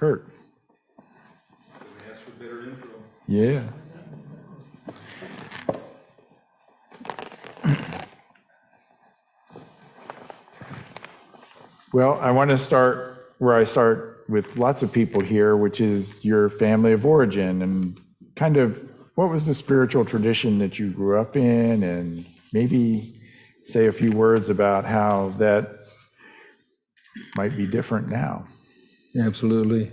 Curt. We asked for better intro. Yeah. Well, I want to start where I start with lots of people here, which is your family of origin and kind of what was the spiritual tradition that you grew up in, and maybe say a few words about how that might be different now. Absolutely.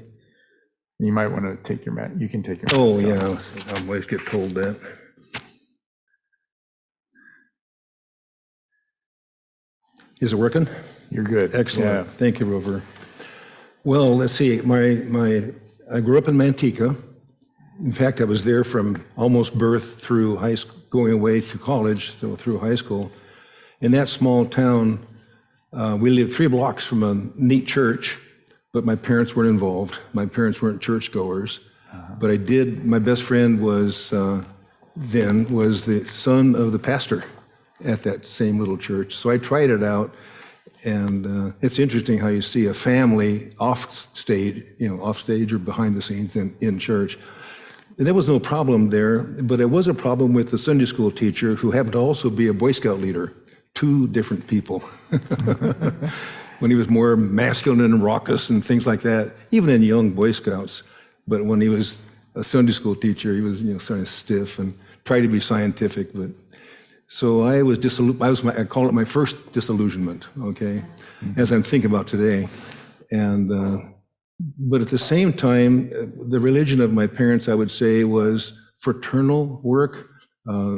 You might want to take your mat. You can take your. Oh, yeah. I always get told that. Is it working? You're good. Excellent. Yeah. Thank you, Rover. Well, let's see. I grew up in Manteca. In fact, I was there from almost birth through high school, going away to college, through high school. In that small town, we lived 3 blocks from a neat church, but my parents weren't involved. My parents weren't churchgoers. But I did, my best friend was the son of the pastor at that same little church. So I tried it out, and it's interesting how you see a family off stage or behind the scenes in church. And there was no problem there, but there was a problem with the Sunday school teacher who happened to also be a Boy Scout leader. 2 different people. When he was more masculine and raucous and things like that, even in young Boy Scouts. But when he was a Sunday school teacher, he was sort of stiff and tried to be scientific. But so I was I call it my first disillusionment. Okay, as I'm thinking about today, and but at the same time, the religion of my parents, I would say, was fraternal work.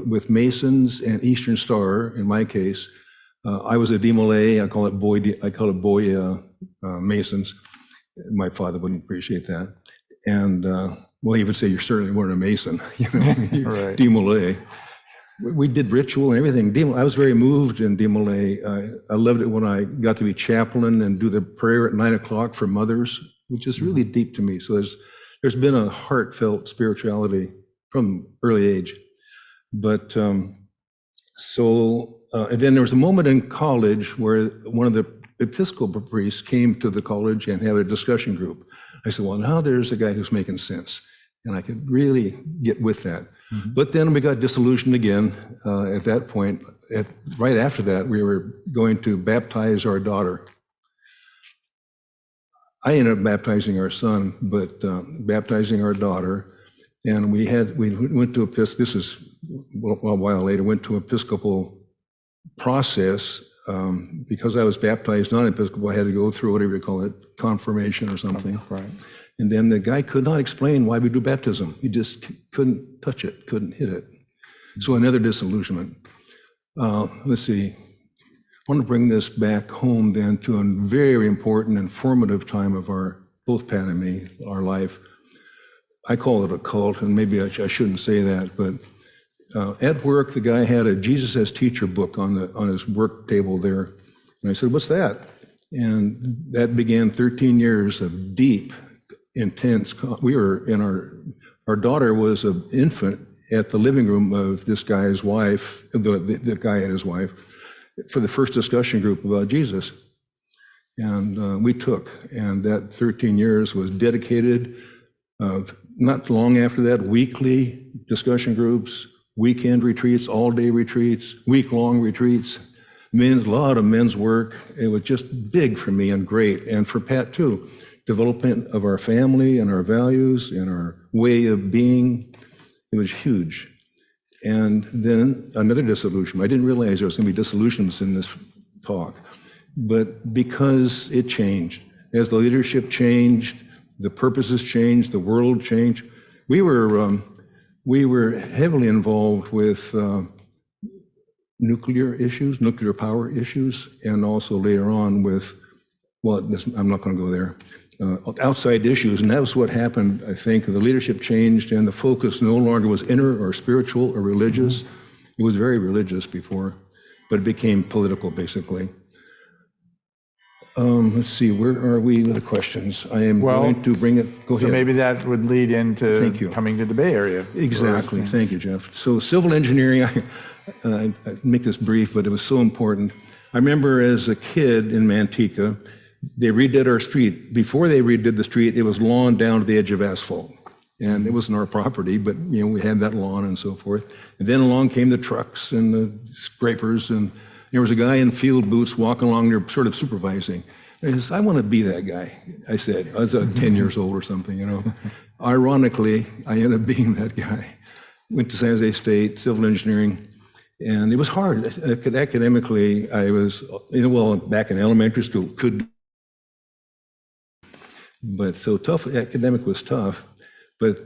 With Masons and Eastern Star, in my case. I was a Demolay. I call it boy Masons. My father wouldn't appreciate that. And well, he would say, you certainly weren't a Mason, Right. Demolay. We did ritual and everything. I was very moved in Demolay. I loved it when I got to be chaplain and do the prayer at 9 o'clock for mothers, which is really deep to me. So there's been a heartfelt spirituality from early age. But and then there was a moment in college where one of the Episcopal priests came to the college and had a discussion group. I said, well, now there's a guy who's making sense. And I could really get with that. But then we got disillusioned again at that point. Right after that, we were going to baptize our daughter. I ended up baptizing our son, but baptizing our daughter. And we went to this is a while later, went to Episcopal process. Because I was baptized non-Episcopal, I had to go through whatever you call it, confirmation or something. Right. And then the guy could not explain why we do baptism. He just couldn't touch it, couldn't hit it. So another disillusionment. Let's see. I want to bring this back home then to a very important and formative time of both Pat and me, our life. I call it a cult, and maybe I shouldn't say that, but at work, the guy had a Jesus as Teacher book on his work table there. And I said, what's that? And that began 13 years of deep, intense, we were in our daughter was an infant at the living room of this guy's wife, the guy and his wife, for the first discussion group about Jesus. And we took, and that 13 years was dedicated. Not long after that, weekly discussion groups, weekend retreats, all-day retreats, week-long retreats, a lot of men's work. It was just big for me and great, and for Pat too. Development of our family and our values and our way of being, it was huge. And then another disillusion. I didn't realize there was going to be disillusions in this talk, but because it changed, as the leadership changed, the purposes changed, the world changed. We were heavily involved with nuclear issues, nuclear power issues, and also later on with, well, I'm not going to go there, outside issues. And that was what happened, I think. The leadership changed and the focus no longer was inner or spiritual or religious. It was very religious before, but it became political, basically. Let's see, where are we with the questions? I am going to bring it, go ahead. So maybe that would lead into coming to the Bay Area. Exactly, thank you, Jeff. So civil engineering, I make this brief, but it was so important. I remember as a kid in Manteca, they redid our street. Before they redid the street, it was lawn down to the edge of asphalt. And it wasn't our property, but we had that lawn and so forth. And then along came the trucks and the scrapers, and there was a guy in field boots walking along there sort of supervising. I said, I want to be that guy, I said. I was 10 years old or something, Ironically, I ended up being that guy. Went to San Jose State, civil engineering, and it was hard. Academically, I was, back in elementary school, but so tough, academic was tough. But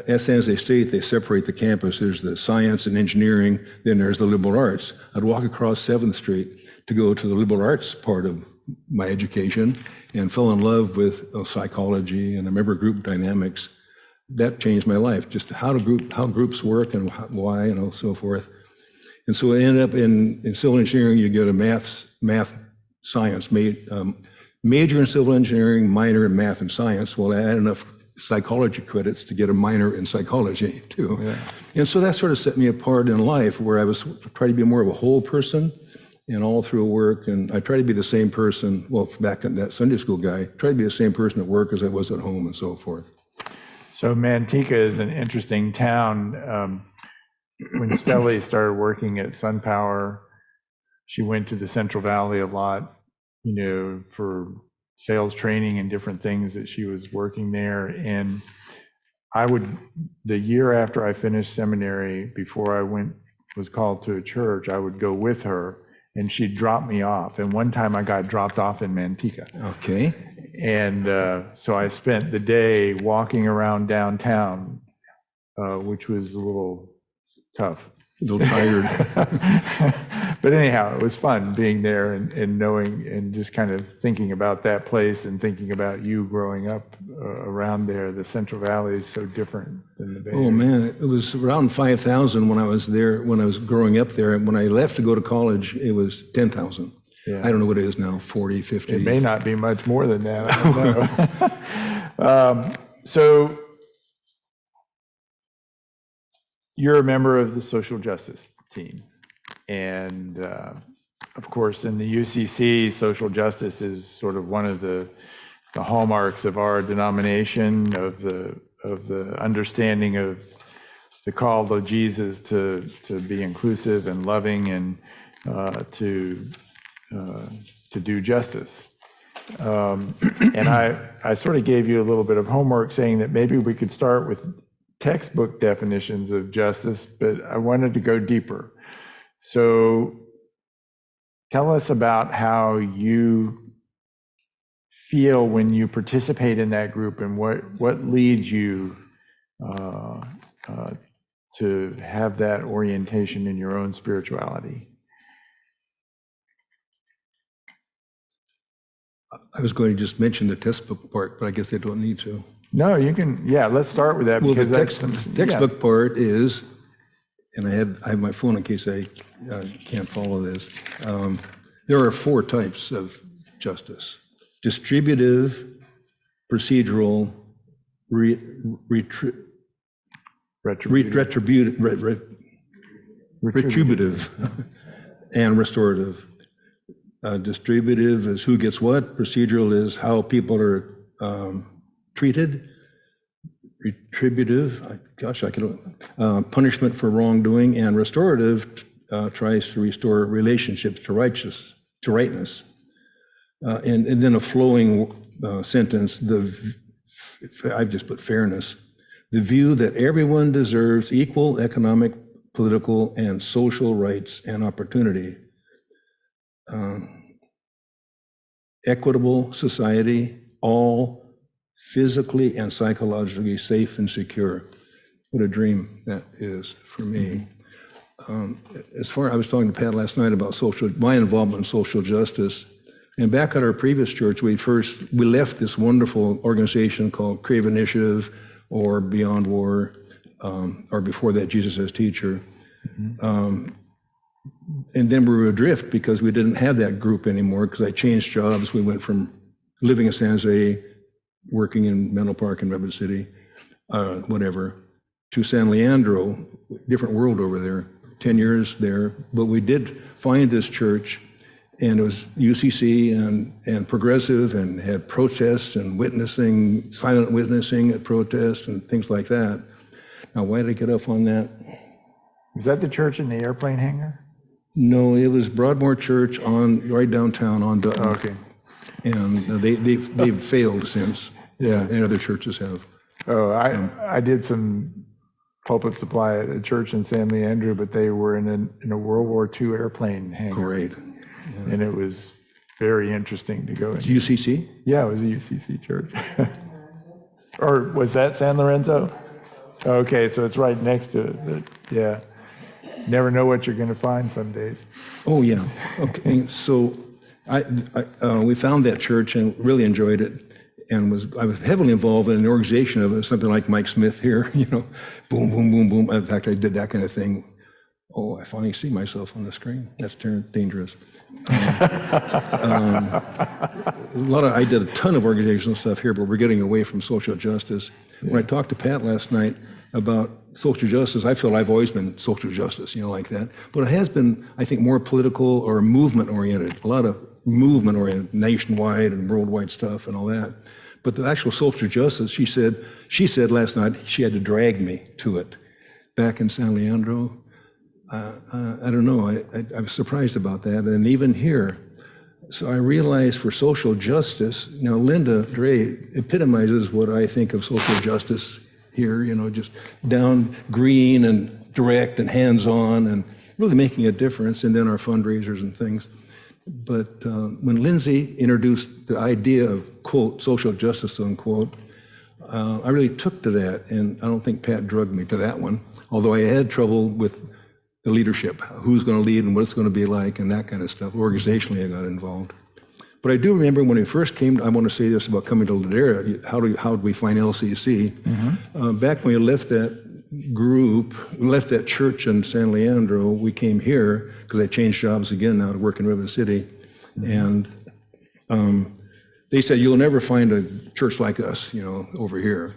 at San Jose State, they separate the campus. There's the science and engineering, then there's the liberal arts. I'd walk across 7th Street to go to the liberal arts part of my education and fell in love with psychology, and I remember group dynamics. That changed my life, just how groups work and why and so forth. And so I ended up in civil engineering. You get a math science, major in civil engineering, minor in math and science. Well, I had enough psychology credits to get a minor in psychology too. Yeah. And so that sort of set me apart in life, where I was trying to be more of a whole person, and all through work. And I try to be the same person, back in that Sunday school guy, try to be the same person at work as I was at home and so forth. So Manteca is an interesting town. When Stelly started working at SunPower, she went to the Central Valley a lot, for sales training and different things that she was working there. And the year after I finished seminary, before I was called to a church, I would go with her and she'd drop me off. And one time I got dropped off in Manteca. Okay. And so I spent the day walking around downtown, which was a little tough. A little tired. But anyhow, it was fun being there and knowing and just kind of thinking about that place and thinking about you growing up around there. The Central Valley is so different than the Bay Area. Oh man, it was around 5,000 when I was there, when I was growing up there. When I left to go to college, it was 10,000. Yeah. I don't know what it is now, 40, 50. It may not be much more than that. I don't know. So you're a member of the social justice team. And of course, in the UCC, social justice is sort of one of the hallmarks of our denomination, of the understanding of the call of Jesus to be inclusive and loving and to do justice. And I sort of gave you a little bit of homework saying that maybe we could start with textbook definitions of justice, but I wanted to go deeper. So tell us about how you feel when you participate in that group, and what leads you to have that orientation in your own spirituality. I was going to just mention the textbook part, but I guess they don't need to. No, you can. Yeah, let's start with that. Well, because the textbook part is, and I have my phone in case I can't follow this. There are 4 types of justice: distributive, procedural, retributive, and restorative. Distributive is who gets what. Procedural is how people are treated. Retributive, punishment for wrongdoing, and restorative tries to restore relationships to rightness. And then a flowing sentence, I've just put fairness, the view that everyone deserves equal economic, political, and social rights and opportunity. Equitable society, all physically and psychologically safe and secure. What a dream that is for me. I was talking to Pat last night about my involvement in social justice. And back at our previous church, we left this wonderful organization called Crave Initiative, or Beyond War, or before that, Jesus as Teacher. And then we were adrift because we didn't have that group anymore, because I changed jobs. We went from living in San Jose, working in Menlo Park and Redwood City, to San Leandro, different world over there, 10 years there. But we did find this church, and it was UCC and progressive, and had protests and witnessing, silent witnessing at protests and things like that. Now, why did I get off on that? Was that the church in the airplane hangar? No, it was Broadmoor Church on right downtown on Dutton. Okay. And they've failed since. Yeah. And other churches have. Oh, I did some pulpit supply at a church in San Leandro, but they were in a World War II airplane hangar. Great. And it was very interesting to go in. It's UCC? Yeah, it was a UCC church. Or was that San Lorenzo? Okay, so it's right next to it, but yeah. Never know what you're going to find some days. Oh, yeah. Okay, so we found that church and really enjoyed it, and I was heavily involved in the organization of it, something like Mike Smith here, boom, boom, boom, boom. In fact, I did that kind of thing. Oh, I finally see myself on the screen. That's dangerous. I did a ton of organizational stuff here, but we're getting away from social justice. When I talked to Pat last night about social justice, I feel I've always been social justice, like that. But it has been, I think, more political or movement-oriented, a lot of movement-oriented, nationwide and worldwide stuff and all that. But the actual social justice, she said last night, she had to drag me to it. Back in San Leandro, I don't know, I was surprised about that. And even here, so I realized for social justice, Linda Dre epitomizes what I think of social justice here, just down green and direct and hands-on and really making a difference, and then our fundraisers and things. But when Lindsay introduced the idea of, quote, social justice, unquote, I really took to that, and I don't think Pat drugged me to that one, although I had trouble with the leadership, who's going to lead and what it's going to be like and that kind of stuff. Organizationally, I got involved. But I do remember when we first came, I want to say this about coming to Ladera, how did we find LCC? Mm-hmm. Back when we left that group, left that church in San Leandro, we came here, because I changed jobs again now to work in River City. Mm-hmm. And they said, you'll never find a church like us, over here.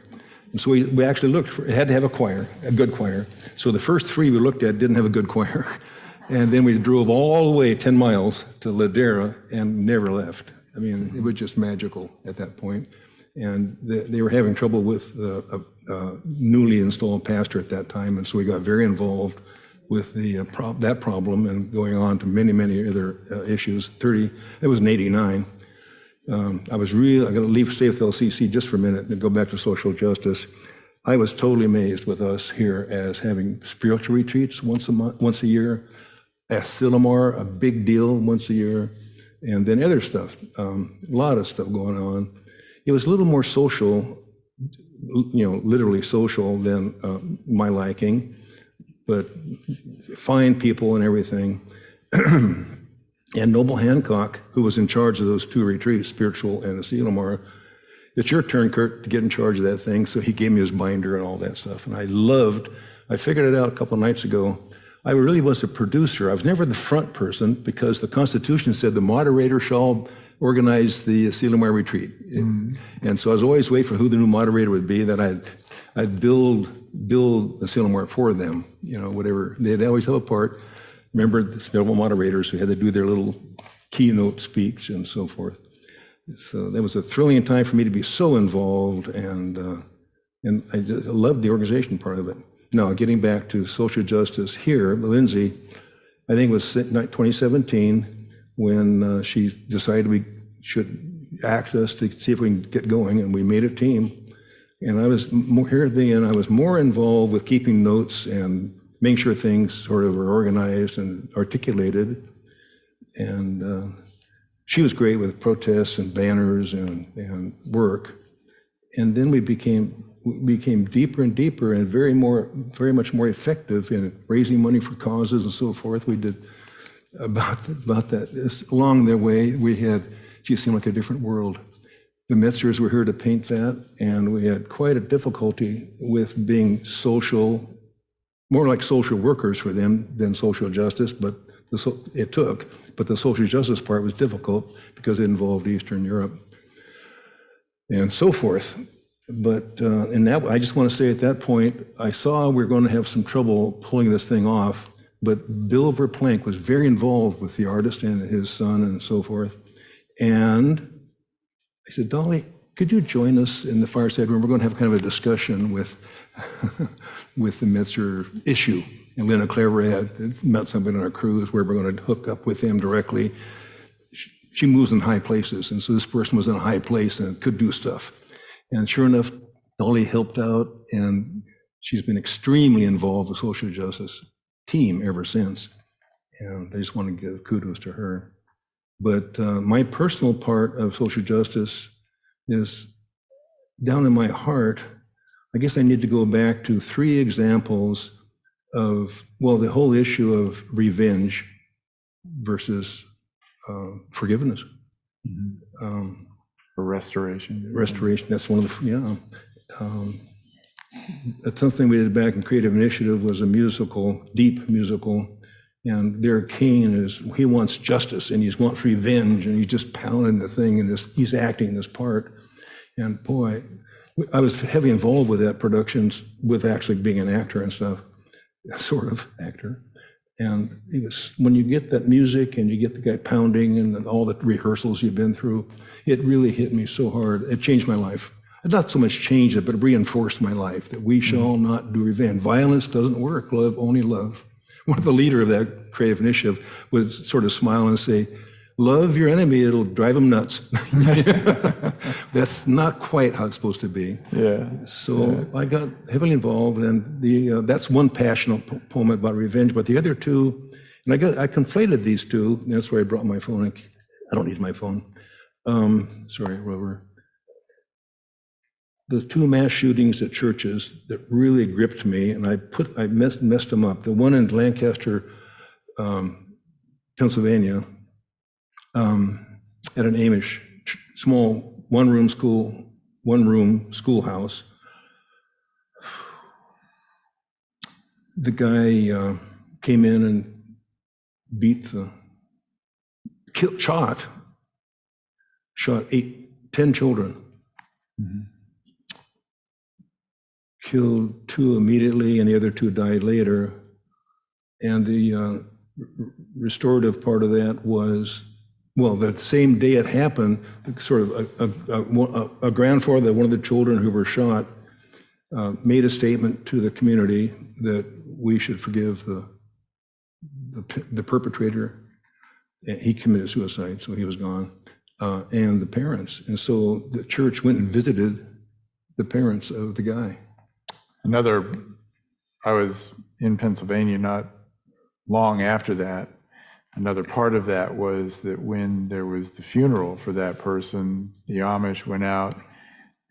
And so we actually looked for, it had to have a good choir. So the first 3 we looked at didn't have a good choir. And then we drove all the way 10 miles to Ladera and never left. I mean, it was just magical at that point. And they were having trouble with a newly installed pastor at that time. And so we got very involved with that problem and going on to many, many other issues. It was in 89. I'm going to stay with LCC just for a minute and go back to social justice. I was totally amazed with us here as having spiritual retreats once a year, Asilomar, a big deal once a year, and then other stuff, a lot of stuff going on. It was a little more social, literally social than my liking, but fine people and everything. And Noble Hancock, who was in charge of those 2 retreats, spiritual and Asilomar, it's your turn, Curt, to get in charge of that thing. So he gave me his binder and all that stuff. And I figured it out a couple of nights ago. I really was a producer. I was never the front person because the Constitution said the moderator shall organize the Asilomar retreat. Mm-hmm. And so I was always waiting for who the new moderator would be, that I'd build Asilomar for them, whatever. They'd always have a part. Remember the several moderators who had to do their little keynote speech and so forth. So that was a thrilling time for me to be so involved, and I just loved the organization part of it. Now, getting back to social justice here, Lindsay, I think it was 2017 when she decided we should ask us to see if we can get going, and we made a team. And I was here at the end, I was more involved with keeping notes and making sure things sort of were organized and articulated. And she was great with protests and banners and work. And then we became deeper and deeper and very much more effective in raising money for causes and so forth. We did about that. Along the way, it seemed like a different world. The Metzgers were here to paint that, and we had quite a difficulty with being social, more like social workers for them than social justice, but but the social justice part was difficult because it involved Eastern Europe and so forth. But I just want to say at that point, I saw we were going to have some trouble pulling this thing off But Bill Verplank was very involved with the artist and his son and so forth. And I said, Dolly, could you join us in the fireside room? We're going to have kind of a discussion with, with the Metzer issue. And Lena Clever had met somebody on our cruise where we're going to hook up with them directly. She moves in high places, and so this person was in a high place and could do stuff. And sure enough, Dolly helped out, and she's been extremely involved with social justice team ever since. And I just want to give kudos to her. But my personal part of social justice is down in my heart. I guess I need to go back to 3 examples of, well, the whole issue of revenge versus forgiveness. For restoration. Restoration, that's one of the, that's something we did back in Creative Initiative was a musical, deep musical, and their king is, he wants justice and he wants revenge and he's just pounding the thing and he's acting this part. And boy, I was heavily involved with that productions, with actually being an actor and stuff, sort of actor. And it was, when you get that music and you get the guy pounding and all the rehearsals you've been through, it really hit me so hard. It changed my life. It not so much changed it, but it reinforced my life that we shall not do revenge. Violence doesn't work, love, only love. One of the leader of that creative initiative would sort of smile and say, love your enemy, it'll drive them nuts. That's not quite how it's supposed to be. Yeah. So I got heavily involved, and that's one passionate poem about revenge. But the other 2, and I conflated these 2. And that's where I brought my phone. I don't need my phone. Sorry, Rover. The 2 mass shootings at churches that really gripped me, and I messed them up. The one in Lancaster, Pennsylvania, at an Amish small one-room schoolhouse. The guy came in and shot 10 children. Killed 2 immediately, and the other 2 died later. And the restorative part of that was, well, the same day it happened, sort of a grandfather of one of the children who were shot made a statement to the community that we should forgive the perpetrator. And he committed suicide, so he was gone, and the parents. And so the church went and visited the parents of the guy. I was in Pennsylvania not long after that. Another part of that was that when there was the funeral for that person, the Amish went out,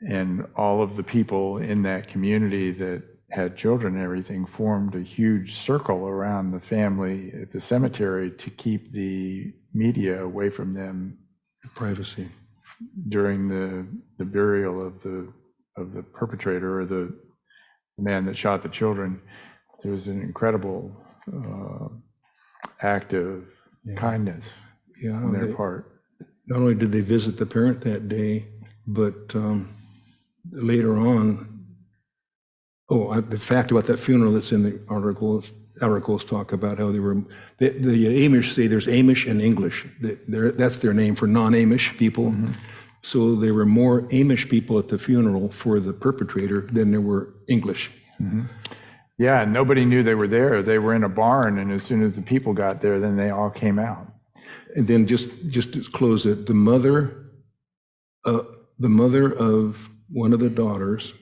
and all of the people in that community that had children and everything formed a huge circle around the family at the cemetery to keep the media away from them. Privacy. During the burial of the perpetrator, or the man that shot the children. There was an incredible act of kindness on their part. Not only did they visit the parent that day, but later on, the fact about that funeral that's in the articles talk about how the Amish say there's Amish and English. That's their name for non-Amish people. Mm-hmm. So there were more Amish people at the funeral for the perpetrator than there were English. Mm-hmm. Yeah, nobody knew they were there. They were in a barn, and as soon as the people got there, then they all came out. And then just to close it, the mother of one of the daughters,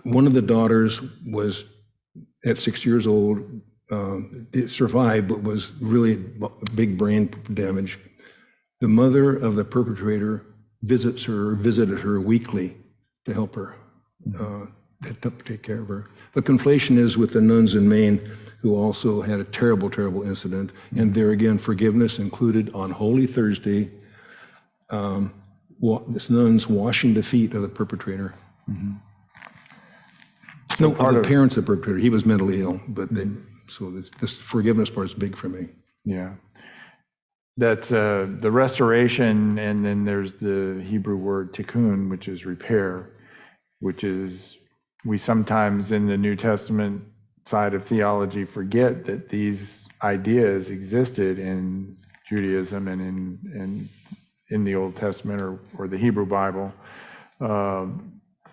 one of the daughters was at 6 years old. It survived, but was really big brain damage. The mother of the perpetrator visited her weekly to help her, to take care of her. The conflation is with the nuns in Maine, who also had a terrible, terrible incident. And there again, forgiveness included on Holy Thursday, this nuns washing the feet of the perpetrator. Mm-hmm. No, of the parents of the perpetrator. He was mentally ill, but so this forgiveness part is big for me. Yeah. That's the restoration, and then there's the Hebrew word tikkun, which is repair. which is we sometimes in the New Testament side of theology forget that these ideas existed in Judaism and in the Old Testament or the Hebrew Bible.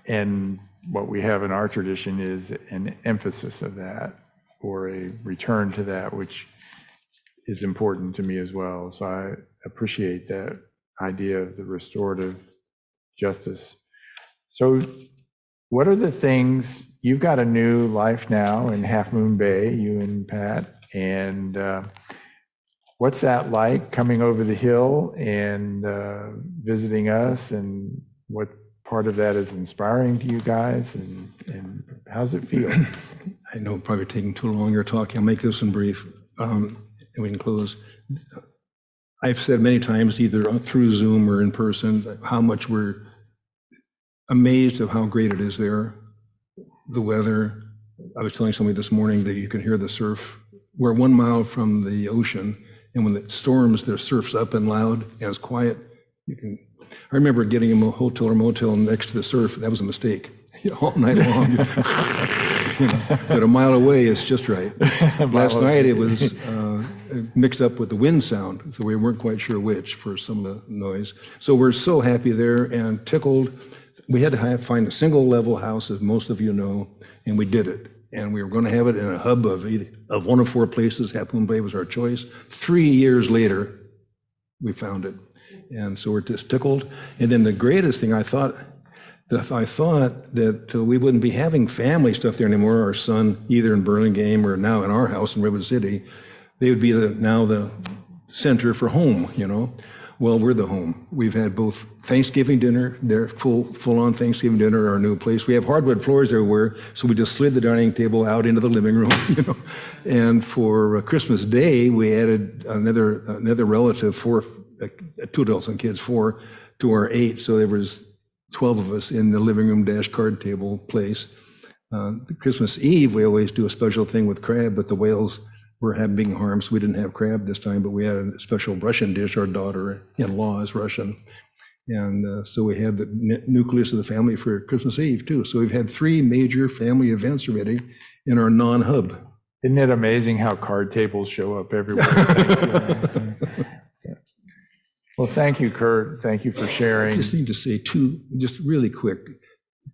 And what we have in our tradition is an emphasis of that, or a return to that, which is important to me as well. So I appreciate that idea of the restorative justice. So what are the things, you've got a new life now in Half Moon Bay, you and Pat, and what's that like coming over the hill and visiting us, and what part of that is inspiring to you guys, and how's it feel? I know I'm probably taking too long here talking. I'll make this in brief, and we can close. I've said many times, either through Zoom or in person, how much we're amazed of how great it is there. The weather. I was telling somebody this morning that you can hear the surf. We're 1 mile from the ocean, and when it storms, the surf's up and loud, and it's quiet. You can. I remember getting a hotel or motel next to the surf. That was a mistake. All night long. But a mile away, it's just right. Last night it was mixed up with the wind sound, so we weren't quite sure which for some of the noise. So we're so happy there and tickled. We had to find a single level house, as most of you know, and we did it. And we were going to have it in a hub of one of 4 places. Half Moon Bay was our choice. 3 years later, we found it. And so we're just tickled. And then the greatest thing I thought that we wouldn't be having family stuff there anymore. Our son, either in Burlingame or now in our house in Redwood City, they would be now the center for home, you know. Well, we're the home. We've had both Thanksgiving dinner, their full-on Thanksgiving dinner at our new place. We have hardwood floors everywhere, so we just slid the dining table out into the living room, you know. And for Christmas Day, we added another relative, 4, 2 adults and kids, 4 to our 8. So there was 12 of us in the living room card table place. Christmas Eve, we always do a special thing with crab, but the whales were being harmed, so we didn't have crab this time, but we had a special Russian dish. Our daughter-in-law is Russian. And so we had the nucleus of the family for Christmas Eve too. So we've had 3 major family events already in our non-hub. Isn't it amazing how card tables show up everywhere? Well, thank you, Curt. Thank you for sharing. I just need to say 2, just really quick.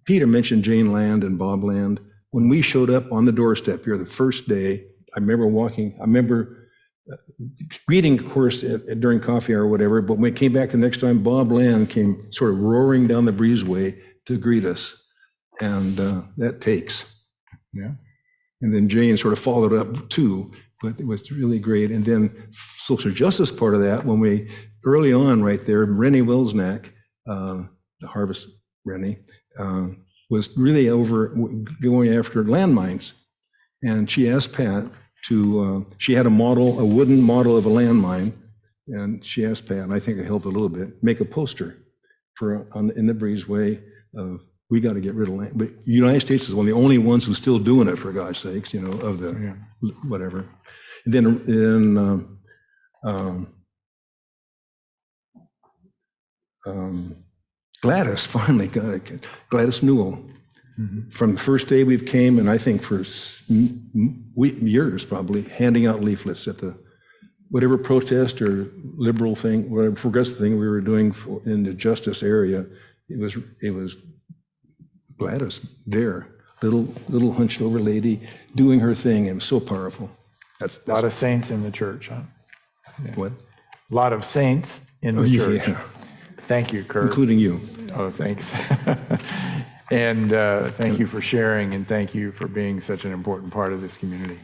Peter mentioned Jane Land and Bob Land. When we showed up on the doorstep here the first day, I remember greeting, of course, during coffee hour or whatever, but when we came back the next time, Bob Land came sort of roaring down the breezeway to greet us. And that takes. Yeah. And then Jane sort of followed up too, but it was really great. And then social justice part of that, when we, early on right there, Rennie Wilsnack, the Harvest Rennie, was really over going after landmines. And she asked Pat to, she had a wooden model of a landmine, and she asked Pat, and I think it helped a little bit, make a poster in the breezeway of, we got to get rid of land. But the United States is one of the only ones who's still doing it, for God's sakes, you know, of the whatever. And then Gladys finally got it. Gladys Newell. Mm-hmm. From the first day we've came, and I think for years probably, handing out leaflets at the whatever protest or liberal thing, whatever progressive thing we were doing in the justice area. It was Gladys there, little hunched over lady doing her thing. It was so powerful. That's a lot of saints in the church, huh? Yeah. What? A lot of saints in the church. Yeah. Thank you, Curt. Including you. Oh, thanks. And thank you for sharing, and thank you for being such an important part of this community.